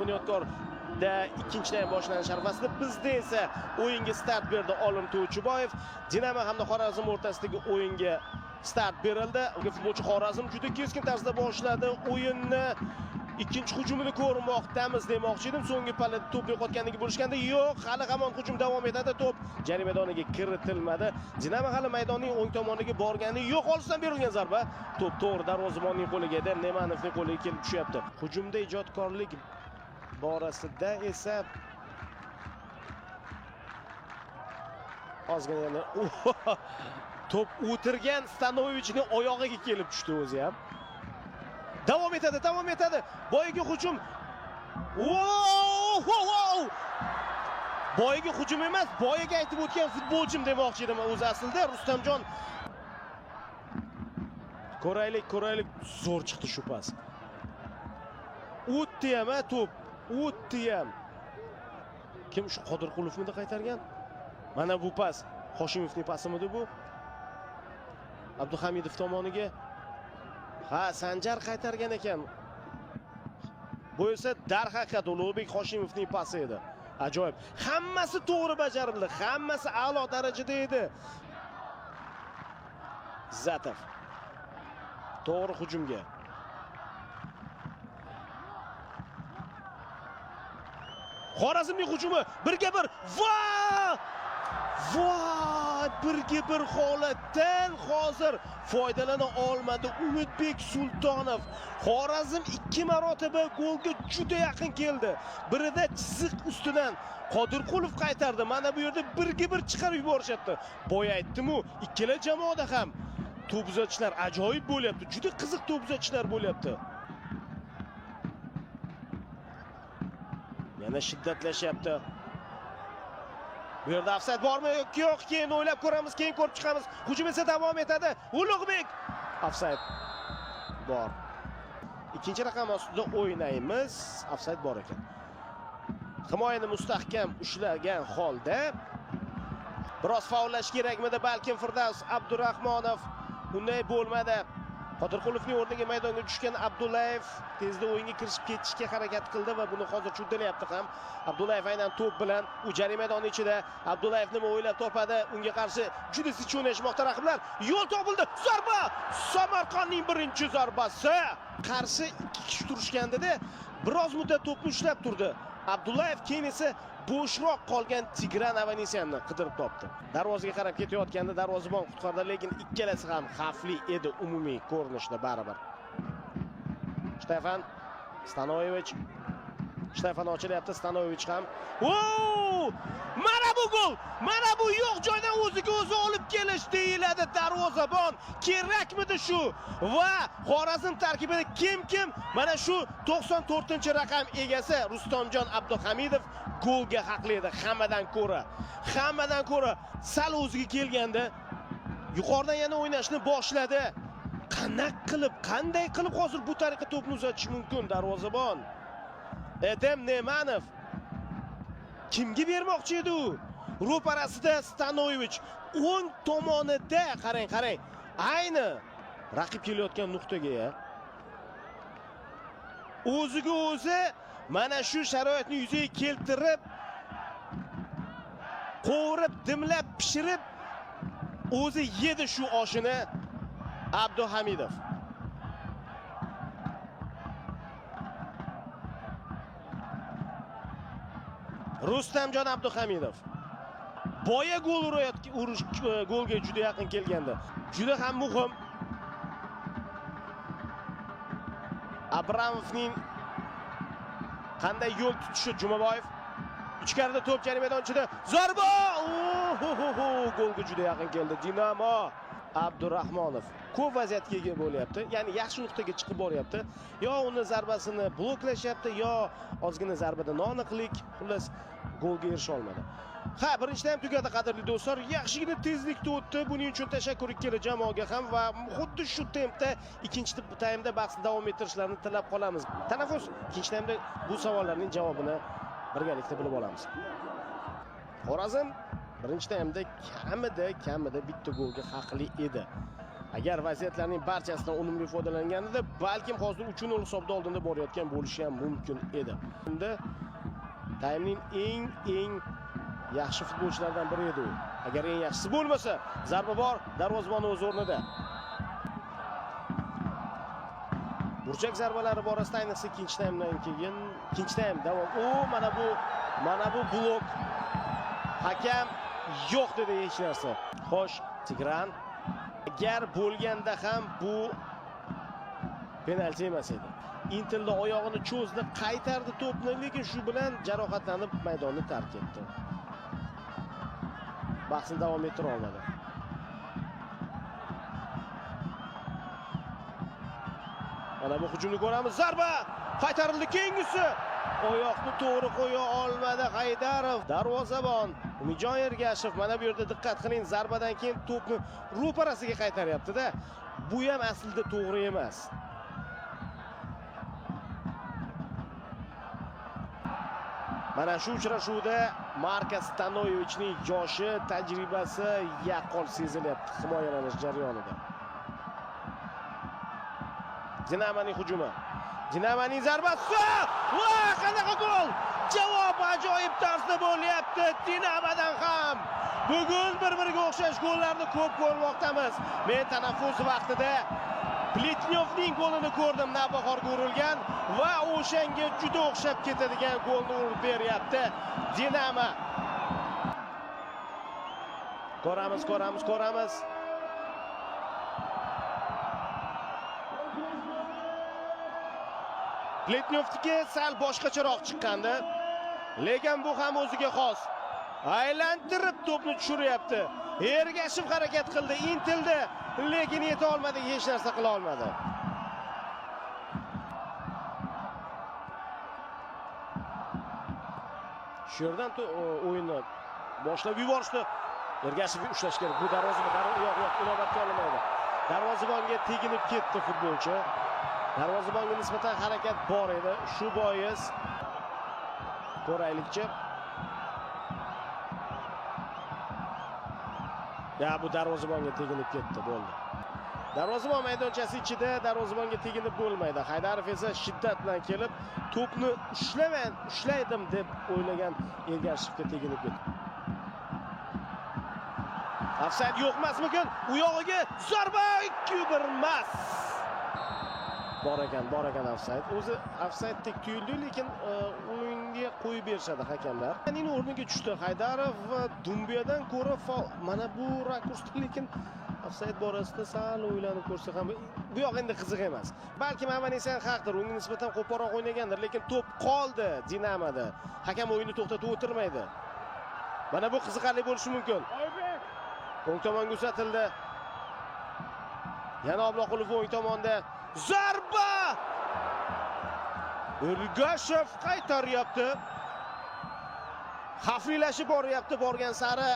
Bunyodkorda ikkinchi taym boshlanish arafasida, bizda esa o'yinga start berdi Olim To'ychiboyev. Dinamo hamda Xorazm o'rtasidagi o'yinga start berildi. Futbolchi Xorazm juda keskin tarzda boshladi o'yinni. Ikkinchi hujumini ko'rmoqdamiz demoqchi edim. So'nggi pallada to'p yo'qotganligi bo'lishganda, yo'q, hali hamon hujum davom etadi. To'p jarima maydoniga kiritilmadi. Dinamo hali maydonning o'ng tomoniga borgani yo'q. Olsidan berilgan zarba to'p to'g'ri darvozabonning qo'liga edi, Nemanovning qo'liga kelib tushyapti. Hujumda ijodkorlik borasida esa ozgina yana to'p o'tirgan Stanoyevichning oyog'iga kelib tushdi o'zi ham. Davom etadi. Boyagi hujum. Wow! Boyagi hujum emas, boyagi aytib o'tgan futbolchim demoqchi edim o'zi aslida. Rustamjon. Ko'raylik, zo'r chiqdi shu pas. O'tdi ham to'p. O'tdi ham. Kim shu Qodirqulovni qaytargan? Mana bu pas Hoshimovning pasimidi bu? Abduhamidov tomoniga. Ha, Sanjar qaytargan ekan. Bu esa darhaqiqat Ulug'bek Hoshimovning pasi edi. Ajoyib. Hammasi to'g'ri bajarildi. Hammasi a'lo darajada edi. Zatov. To'g'ri hujumga. Xorazmning hujumi 1-1. Voy! 1-1 holatdan hozir foydalana olmadi Umidbek Sultonov. Xorazm 2 marotaba golga juda yaqin keldi. Birida chiziq ustidan Qodirqulov qaytardi. Mana bu yerda 1-1 chiqarib yuborishyapti. Boya aytdim-ku, ikkala jamoada ham to'p uzatishlar ajoyib bo'lyapti. Juda qiziq to'p uzatishlar bo'lyapti. Yana shiddatlashyapti. Bu yerda ofsayd bormi yo'q, keyin o'ylab ko'ramiz, keyin ko'rib chiqamiz. Hujum esa davom etadi. Ulug'bek ofsayd bor. Ikkinchi raqam ostida o'ynaymiz. Ofsayd bor ekan. Himoyani mustahkam ushlagan holda biroz faullash kerakmidi balkim Firdavs Abdurahmonov. Bunday bo'lmadi. Qodirqulovning o'rniga maydonga tushgan Abdullayev tezda o'yinga kirishib ketishga harakat qildi va buni hozircha uddalayapti ham. Abdullayev aynan to'p bilan u jarima maydoni ichida. Abdullayev nima o'ylab topadi? Unga qarshi juda sich o'ynashmoqda raqiblar. Yo'l topildi. Zarba! Samarqandning birinchi zarbasi. Qarshi ikki kishi turishganda biroz muddat to'pni ushlab turdi. Abdullayev keyin esa bo'shroq qolgan Tigran Avanesyanni qidirib topdi. Darvozaga qarab ketayotganda darvozabon qutqardi, lekin ikkalasi ham xavfli edi umumiy ko'rinishda baribir. Stanoyevich ochilyapti, Stanoyevich ham. Mana bu gol! Mana bu yo'q joydan o'ziga o'zi olib kelish deyiladi darvozabon. Kerakmidi shu? Va Xorazm tarkibida kim? Mana shu 94-raqam egasi Rustamjon Abduhamidov golga haqli edi hammadan ko'ra. Sal o'ziga kelganda yuqoridan yana o'ynashni boshladi. Qanday qilib hozir bu tariqa to'pni uzatish mumkin darvozabon? Edem Nemanov kimga bermoqchi edi u? Ro'parasida Stanoyevich o'ng tomonida qarang. Ayni raqib kelayotgan nuqtaga o'ziga o'zi mana shu sharoitni yuzaga keltirib, qovurib, dimlab, pishirib o'zi yedi shu oshini Abduhamidov. Rustamjon Abduhamidov. Boya gol urish golga juda yaqin kelgandi. Juda ham muhim. Abramovning qanday yo'l tutishi Jumaboyev. Ichkarida to'p jarima maydonchida. Zarba! Golga juda yaqin keldi Dinamo. Abdurahmonov ko'p vaziyatga ega bo'lyapti. Ya'ni yaxshi nuqtaga chiqib boryapti. Yo uni zarbasini bloklashyapti, yo ozgina zarbada noaniqlik, xullas golga erisha olmadi. Ha, birinchi taym tugadi qadrli do'stlar. Yaxshigina tezlikda o'tdi. Buning uchun tashakkur ikkala jamoaga ham va xuddi shu tempda ikkinchi taymda bahsni davom ettirishlarini tilab qolamiz. Tanaffus ikkinchi taymda bu savollarning javobini birgalikda bilib olamiz. Xorazm birinchi taymda kamida bitta golga haqli edi. Agar vaziyatlarning barchasidan unumli foydalanganida, balkim hozir 3-0 hisobda oldinda borayotgan bo'lishi ham mumkin edi. Endi taymning eng yaxshi futbolchilaridan biri edi u. Agar eng yaxshisi bo'lmasa, zarba bor, darvozabon o'z o'rnida. Burchak zarbalari borasida ayniqsa ikkinchi taymdan keyin, ikkinchi taym davom. Mana bu blok. Hakam yo'q dedi hech narsa. Xo'sh, Tigran agar bo'lganda ham bu penalti emas edi. Intilda oyog'ini cho'zdi, qaytardi to'pni, lekin shu bilan jarohatlanib maydonni tark etdi. Bahsni davom ettira olmadi. Mana bu hujumni ko'ramiz. Zarba qaytarildi, keyingisi. Oyoqni to'g'ri qo'ya olmadi Haydarov. Darvozabon Umidjon Ergashev mana bu yerda diqqat qiling, zarbadan keyin to'pni ro'parasiga qaytaryapti-da. Bu ham aslida to'g'ri emas. Mana shu uchrashuvda Marko Stanoyevichning yoshi, tajribasi yaqqol sezilyapti himoyalanish jarayonida. Dinamoning hujumi. Dinamoning zarbasi! Va qanaqa gol! Javob ajoyib tarzda bo'lyapti Dinamodan ham. Bugun bir-biriga o'xshash gollarni ko'p ko'rmoqdamiz. Men tanaffus vaqtida Plitnyovning golini ko'rdim, navbahorga urilgan va o'shanga juda o'xshab ketadigan golni urib beryapti Dinamo. Ko'ramiz. Plitnyovniki sal boshqacharoq chiqqandi, lekin bu ham o'ziga xos. Aylantirib to'pni tushiryapti. Ergashev harakat qildi, intildi, lekin yeta olmadi, hech narsa qila olmadi. Shu yerdan o'yinni boshlab yuborishdi. Ergashevni ushlash kerak. Bu darvozabon yo'q, inobatga olmaydi. Darvozabonga teginib ketdi futbolchi. Darvozabonga nisbatan harakat bor edi. Shu bois ko'raylikchi. Bu darvozabonga teginib ketdi, bo'ldi. Darvozabon maydonchasi ichida darvozabonga teginib bo'lmaydi. Haydarov esa shiddat bilan kelib, to'pni ushlaydim deb o'ylagan Ergashevga teginib ketdi. Ofsayd yo'q emasmikin? U yog'iga zarba 2-1 emas. Bor ekan ofsayd. O'zi ofsayddek tuyuldi, lekin o'yinga qo'yib berishadi hakamlar. Uning o'rniga tushdi Haydarov va Dumbiyadan ko'ra mana bu rakursda, lekin ofsayd borasida sal o'ylanib ko'rsa ham bu yoq endi qiziq emas. Balkim Avanesyan haqdir, unga nisbatan qo'polroq o'ynagandir, lekin to'p qoldi Dinamoda. Hakam o'yinni to'xtatib o'tirmaydi. Mana bu qiziqarli bo'lishi mumkin. O'ng tomonga uzatildi. Yana Obloqulov o'ng tomonda zarba! Ergashev qaytaryapti. Xavflilashib boryapti, borgan sari.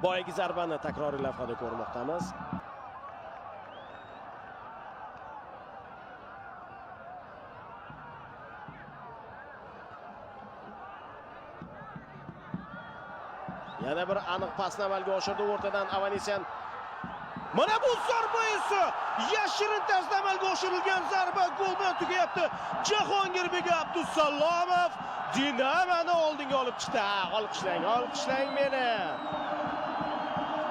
Boyagi zarbani takroriy lavhada ko'rmoqdamiz. Yana bir aniq pasni amalga oshirdi o'rtadan Avanesyan. Mana bu zarba esa yashirin tarzda amalga oshirilgan zarba gol bilan tugayapti. Jahongirbek Abdusalomov Dinamoni oldinga olib chiqdi. Olqishlang meni.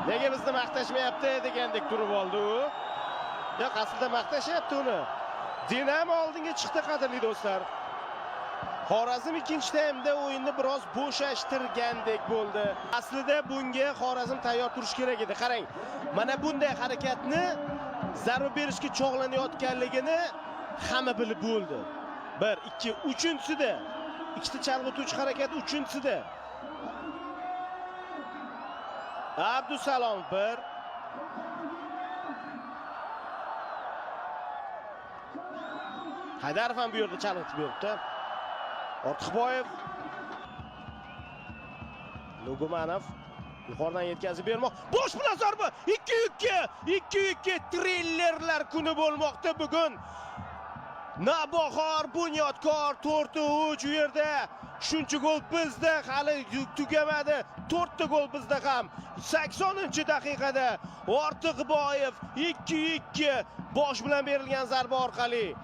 Nega bizni maqtashmayapti degandek turib oldi u. Yo'q, aslida maqtashyapti uni. Dinamo oldinga chiqdi, qadrli do'stlar. Xorazm ikkinchi taymda o'yinni biroz bo'shashtirgandek bo'ldi. Aslida bunga Xorazm tayyor turish kerak edi. Qarang, mana bunday harakatni zarba berishga chog'lanayotganligini hamma bilib bo'ldi. 1, 2, 3-sida. Ikkita chalg'ituvchi harakat 3-sida. Abdusalom 1. Haydarov ham bu yerda chalg'itib beribdi. Ortiqboyev, Lugumanov yuqoridan yetkazib bermoq. Bosh bilan zarba. 2-2 trillerlar kuni bo'lmoqda bugun. Navbahor Bunyodkor 4-3 u yerda. Shuncha gol bizda, hali tugamadi. 4 ta gol bizda ham. 80-daqiqada Ortiqboyev 2-2 bosh bilan berilgan zarba orqali.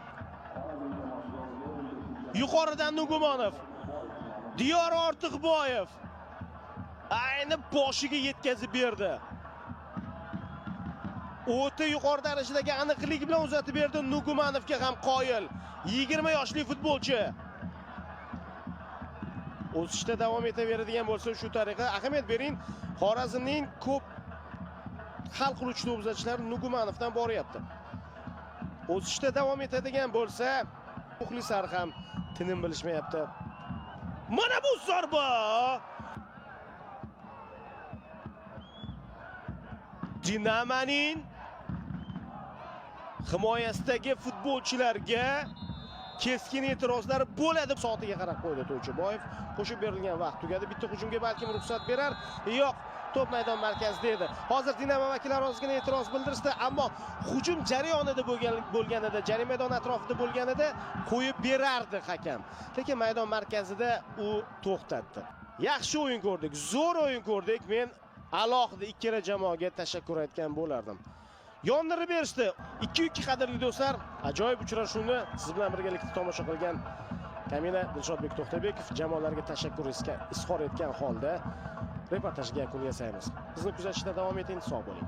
Yuqoridan Nugumonov. Diyor Ortiqboyev ayni boshiga yetkazib berdi. O'ta yuqori darajadagi aniqlik bilan uzatib berdi. Nugumonovga ham qoyil. 20 yoshli futbolchi. O'sishda davom etaveradigan bo'lsa, shu tariqa ahamiyat bering. Xorazmning ko'p hal qiluvchi to'puzachilari Nugumonovdan boryapti. O'sishda davom etadigan bo'lsa, muxlislar ham tinim bilishmayapti. Mana bu zarba! Dinamoning himoyasidagi futbolchilarga keskin e'tirozlar bo'ladi. Soatiga qarab qo'ydi To'ychiboyev. Qo'shib berilgan vaqt tugadi. Bitta hujumga balkim ruxsat berar. Yo'q, to'p maydon markazida edi. Hozir Dinamo vakillari ozgina e'tiroz bildirishdi, ammo hujum jarayonida bo'lganida, jarima maydon atrofida bo'lganida qo'yib berardi hakam. Lekin maydon markazida u to'xtatdi. Yaxshi o'yin ko'rdik, zo'r o'yin ko'rdik. Men alohida ikkala jamoaga tashakkur aytgan bo'lardim. Yondirib berishdi. 2-2 qadrli do'stlar, ajoyib uchrashuvni siz bilan birgalikda tomosha qilgan Kamina Dilshodbek To'xtabekov jamoalarga tashakkur izhor etgan holda reportajga yakun yasaymiz. Bizni kuzatishda davom eting, sog' bo'ling.